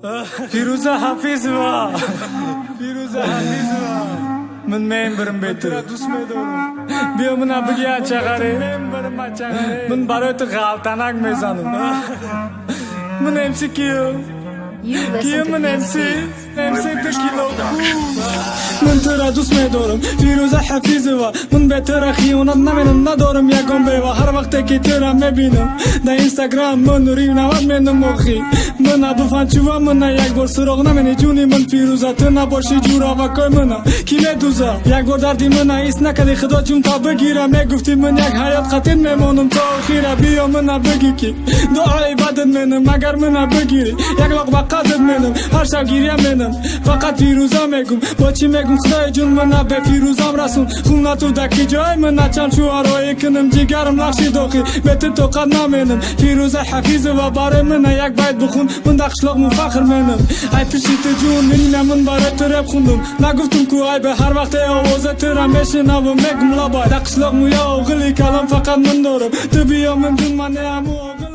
Firuza Hafizova من برم بیتر بیا من بگی چقدره من برای تو غلطنک میزنم من امسی کیو من امسی تو کیلو من تو را دوست میدارم فیروزه حفیظه من به تو را خیانت نمینم ندارم یکم بیوا هر وقت که تو را میبینم در اینستاگرام من ریو نوات مینموخی من ابو چوبا من یک بار سراغ نمینی جونی من فیروزه تو نباشی جورا و کای من کی میدوزه یک بار دردی من ایست نکردی خدا جون تا بگیرم میگفتی من یک حیات قطعی میمانم تا آخیره بیا من بگی که دعای بدت منم مگر من بگیری یک لاغ بقدت منم هر شب گیریم منم فقط فیروزه میگم با چی میگم خدای جون من به فیروزم رسون خونه تو دکی جای من چند شوهرایی کنم جیگرم لخشی داخی بیت تو قد نمینم فیروزه حفیظه و برای من یک بیت بخون من دقشلاق مفخر منم ای پیشی تو جون منینه من برای تو رب خوندم نگفتم که ای به هر وقت آوازه تو را میشنم و میگم لبای دقشلاق مویا و غلی کلام فقط من دارم تو بیا من جون من همو